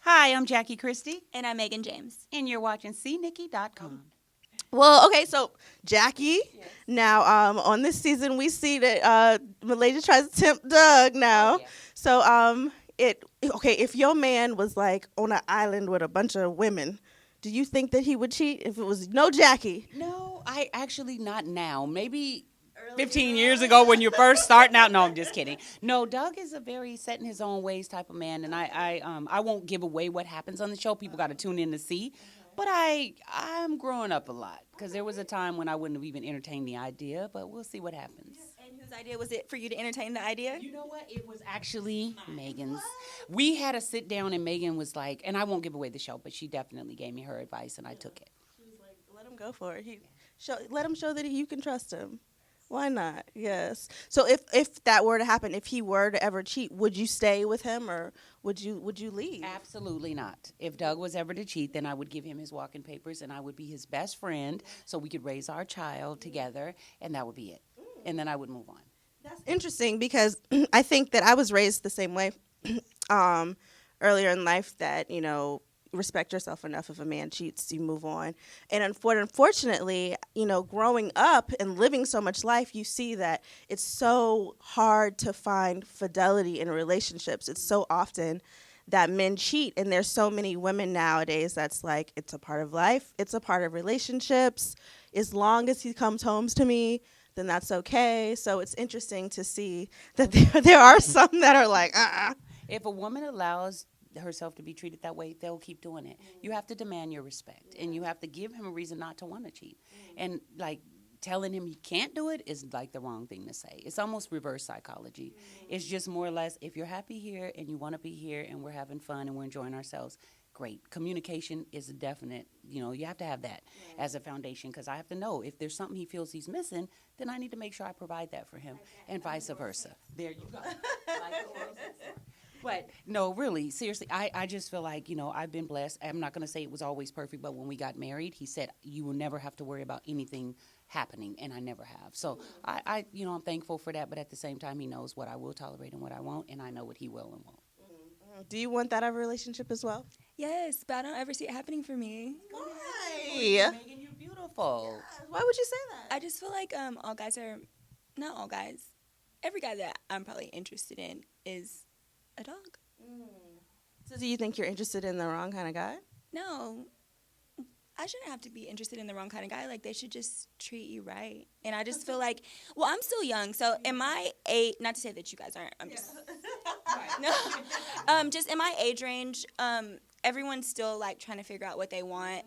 Hi, I'm Jackie Christie, And I'm Megan James. and you're watching CNikky.com. Well, okay, so Jackie. Now, on this season, we see that Malaysia tries to tempt Doug now. So, it okay. If your man was like on an island with a bunch of women, do you think that he would cheat if it was no Jackie? No, I actually not now. Maybe 15 years ago when you're first starting out. No, I'm just kidding. No, Doug is a very set in his own ways type of man, and I won't give away what happens on the show. People got to tune in to see. But I'm growing up a lot because there was a time when I wouldn't have even entertained the idea. But we'll see what happens. And whose idea was it for you to entertain the idea? You know what? It was actually Megan's. We had a sit down, and Megan was like, and I won't give away the show, but she definitely gave me her advice, and I took it. She was like, let him go for it. Let him show that you can trust him. Why not? Yes. So if that were to happen, if he were to ever cheat, would you stay with him or would you leave? Absolutely not. If Doug was ever to cheat, then I would give him his walking papers, and I would be his best friend, so we could raise our child together, and that would be it. And then I would move on. That's interesting because I think that I was raised the same way earlier in life that, respect yourself enough. If a man cheats, you move on. And unfortunately, growing up and living so much life, you see that it's so hard to find fidelity in relationships. It's so often that men cheat, and there's so many women nowadays that's like, it's a part of life, it's a part of relationships. As long as he comes home to me, then that's okay. So it's interesting to see that there are some that are like, If a woman allows herself to be treated that way, they'll keep doing it. You have to demand your respect, and you have to give him a reason not to want to cheat. And like telling him he can't do it is like the wrong thing to say. It's almost reverse psychology. It's just more or less, if you're happy here and you want to be here and we're having fun and we're enjoying ourselves, great. Communication is a definite, you have to have that as a foundation, because I have to know if there's something he feels he's missing, then I need to make sure I provide that for him, and vice versa. There you go. But no, really, seriously, I just feel like, I've been blessed. I'm not going to say it was always perfect, but when we got married, he said, you will never have to worry about anything happening, and I never have. So I'm thankful for that, but at the same time, he knows what I will tolerate and what I won't, and I know what he will and won't. do you want that out of a relationship as well? Yes, but I don't ever see it happening for me. Why? Megan, you're beautiful. Why would you say that? I just feel like all guys are, not all guys, every guy that I'm probably interested in is a dog. So do you think you're interested in the wrong kind of guy? No, I shouldn't have to be interested in the wrong kind of guy. Like, they should just treat you right. And I just feel like, well, I'm still young, so in my age, not to say that you guys aren't, I'm just, no, just in my age range, everyone's still like trying to figure out what they want,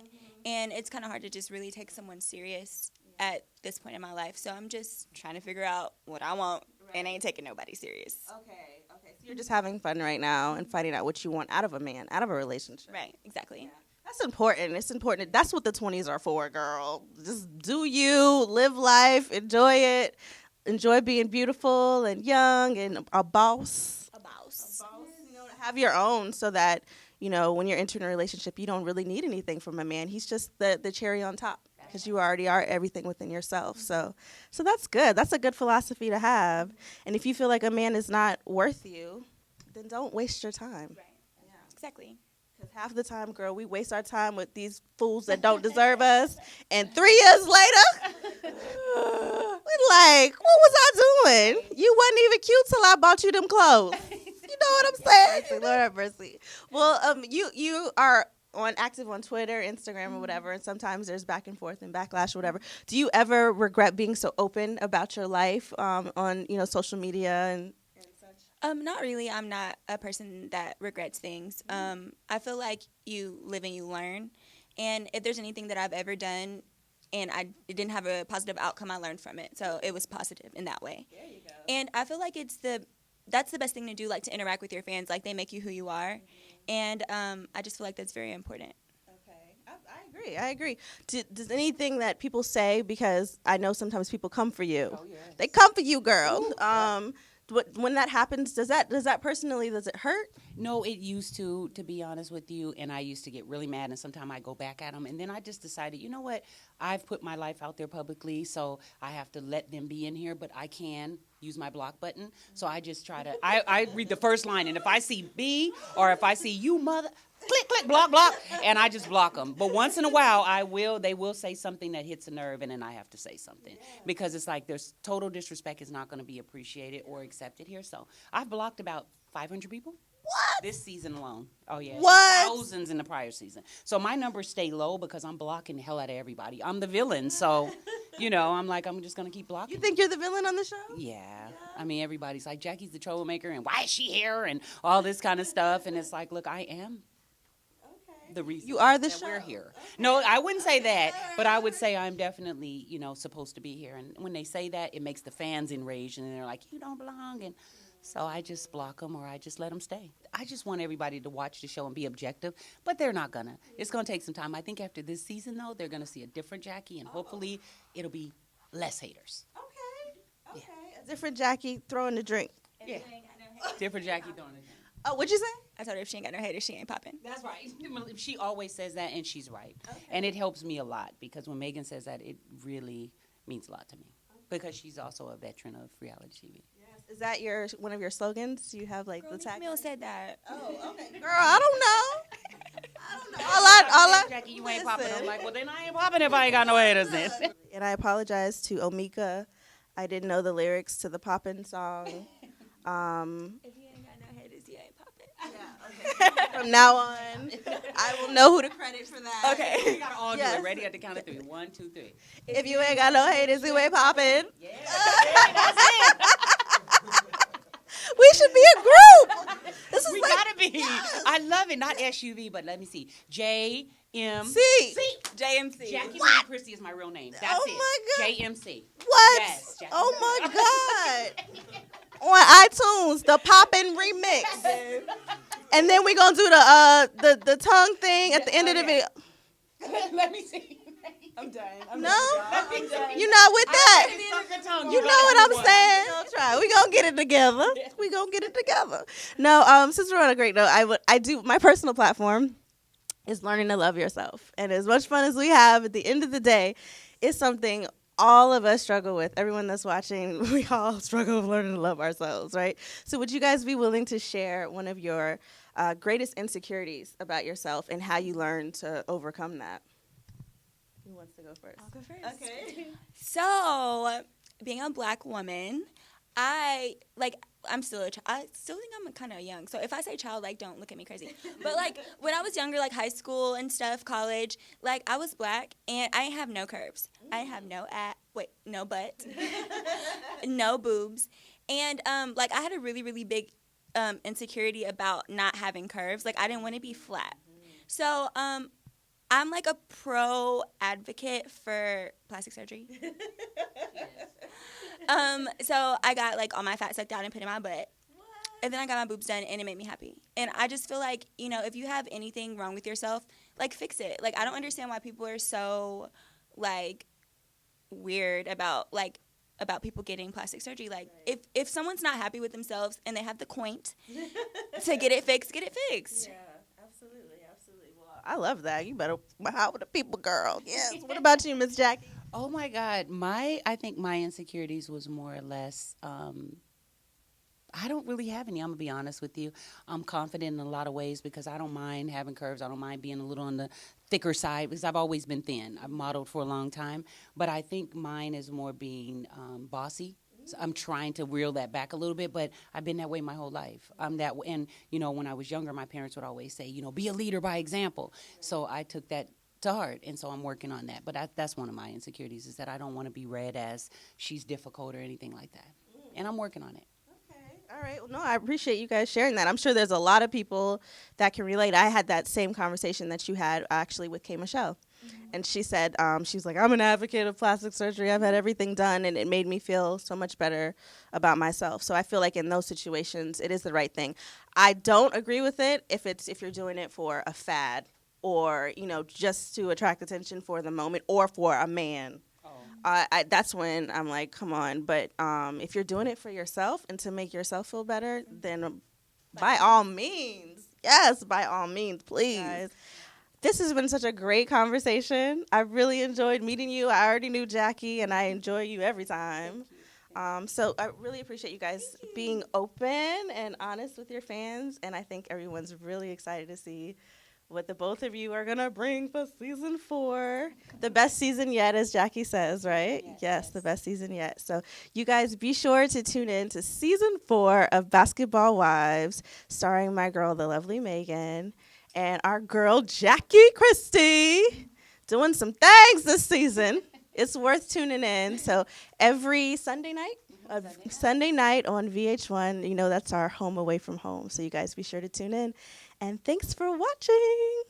and it's kind of hard to just really take someone serious at this point in my life. So I'm just trying to figure out what I want, and ain't taking nobody serious. Okay. So you're just having fun right now and finding out what you want out of a man, out of a relationship. Right, exactly. That's important. It's important. That's what the 20s are for, girl. Just do you, live life, enjoy it. Enjoy being beautiful and young and a boss. A boss. Have your own so that, when you're entering a relationship, you don't really need anything from a man. He's just the cherry on top because you already are everything within yourself. So that's good. That's a good philosophy to have. And if you feel like a man is not worth you, then don't waste your time. Right. Exactly. Because half the time, girl, we waste our time with these fools that don't deserve us. And 3 years later, we're like, what was I doing? You wasn't even cute till I bought you them clothes. You know what I'm saying? Lord have mercy. Well, you are active on Twitter, Instagram, or whatever, and sometimes there's back and forth and backlash or whatever. Do you ever regret being so open about your life on social media and such? Not really. I'm not a person that regrets things. I feel like you live and you learn. And if there's anything that I've ever done and it didn't have a positive outcome, I learned from it. So it was positive in that way. There you go. And I feel like that's the best thing to do, like to interact with your fans. Like, they make you who you are. And I just feel like that's very important. Okay. I agree. Does anything that people say, because I know sometimes people come for you. Oh, yes. They come for you, girl. When that happens, does it hurt? No, it used to be honest with you, and I used to get really mad, and sometimes I go back at them, and then I just decided, you know what, I've put my life out there publicly, so I have to let them be in here, but I can use my block button. So I just try to, I read the first line, and if I see B or if I see you mother, click, click, block, block, and I just block them. But once in a while, they will say something that hits a nerve, and then I have to say something. Because it's like there's total disrespect is not going to be appreciated or accepted here. So I've blocked about 500 people. What? This season alone. Oh, yeah. What? Thousands in the prior season. So my numbers stay low because I'm blocking the hell out of everybody. I'm the villain. So, I'm like, I'm just going to keep blocking. You think you're the villain on the show? Yeah. I mean, everybody's like, Jackie's the troublemaker, and why is she here, and all this kind of stuff. And it's like, look, I am the reason You are the that show. we're here. No, I wouldn't say that, but I would say I'm definitely, supposed to be here. And when they say that, it makes the fans enraged, and they're like, you don't belong. And so I just block them, or I just let them stay. I just want everybody to watch the show and be objective, but they're not gonna. It's gonna take some time. I think after this season, though, they're gonna see a different Jackie, and hopefully it'll be less haters. Okay. A different Jackie throwing the drink. Yeah. Different Jackie throwing it. Oh, what'd you say? I told her if she ain't got no haters, she ain't popping. That's right. She always says that, and she's right. Okay. And it helps me a lot because when Megan says that, it really means a lot to me because she's also a veteran of reality TV. Yes. Is that one of your slogans? Do you have like the tag? Mill said that. Oh, okay. Girl, I don't know. I don't know. All I Jackie, you ain't listen. popping. I'm like, well, then I ain't popping if I ain't got no haters then. And I apologize to Omika. I didn't know the lyrics to the Poppin' song. If you ain't got no haters, you ain't popping. From now on, I will know who to credit for that. Okay. We gotta all do Yes. it. Ready at the count of 3. 1, 2, 3. If you ain't got no haters, you ain't poppin'. Yeah, that's it. We should be a group. This is We like gotta be. I love it. Not SUV, but let me see. JMC. C. JMC. Jackie Marie Christie is my real name. That's Oh it. my God. JMC. What? Yes, Jackie. Oh my God. On iTunes, the Poppin' remix. And then we gonna do the tongue thing at the end of the video. Let me see. I'm done. No? You're not with that. You know what I'm saying? Don't try. We gonna get it together. We gonna get it together. No, since we're on a great note, I do my personal platform is learning to love yourself. And as much fun as we have at the end of the day, it's something all of us struggle with. Everyone that's watching, we all struggle with learning to love ourselves, right? So would you guys be willing to share one of your greatest insecurities about yourself and how you learned to overcome that? Who wants to go first? I'll go first. Okay. So, being a black woman, I'm still a child. I still think I'm kind of young. So if I say child, don't look at me crazy. But when I was younger, high school and stuff, college, I was black and I have no curves. I have no butt, no boobs, and I had a really really big insecurity about not having curves. I didn't want to be flat. So I'm a pro advocate for plastic surgery. So I got all my fat sucked out and put in my butt. And then I got my boobs done and it made me happy. And I just feel if you have anything wrong with yourself, fix it. I don't understand why people are so weird about people getting plastic surgery. If someone's not happy with themselves and they have the coint to get it fixed, get it fixed. Yeah, absolutely. Well, I love that. You better how with the people, girl. Yes. What about you, Miss Jackie? Oh my God, I think my insecurities was more or less. I don't really have any. I'm gonna be honest with you. I'm confident in a lot of ways because I don't mind having curves. I don't mind being a little on the thicker side because I've always been thin. I've modeled for a long time, but I think mine is more being bossy. So I'm trying to reel that back a little bit, but I've been that way my whole life. I'm that way, and when I was younger, my parents would always say, be a leader by example. So I took that to heart, and so I'm working on that. But that's one of my insecurities is that I don't want to be read as she's difficult or anything like that, and I'm working on it. All right. Well, no, I appreciate you guys sharing that. I'm sure there's a lot of people that can relate. I had that same conversation that you had actually with Kay Michelle. And she said, she was like, I'm an advocate of plastic surgery. I've had everything done, and it made me feel so much better about myself. So I feel like in those situations, it is the right thing. I don't agree with it if you're doing it for a fad or, just to attract attention for the moment or for a man. That's when I'm like, come on. But if you're doing it for yourself and to make yourself feel better, then by all means, yes, by all means, please. Guys, this has been such a great conversation. I really enjoyed meeting you. I already knew Jackie, and I enjoy you every time. So I really appreciate you guys being open and honest with your fans, and I think everyone's really excited to see what the both of you are gonna bring for season 4. The best season yet, as Jackie says, right? Yes, the best season yet. So you guys be sure to tune in to season 4 of Basketball Wives, starring my girl, the lovely Megan, and our girl, Jackie Christie, doing some things this season. It's worth tuning in. So every Sunday night? Sunday night on VH1, that's our home away from home. So you guys be sure to tune in. And thanks for watching.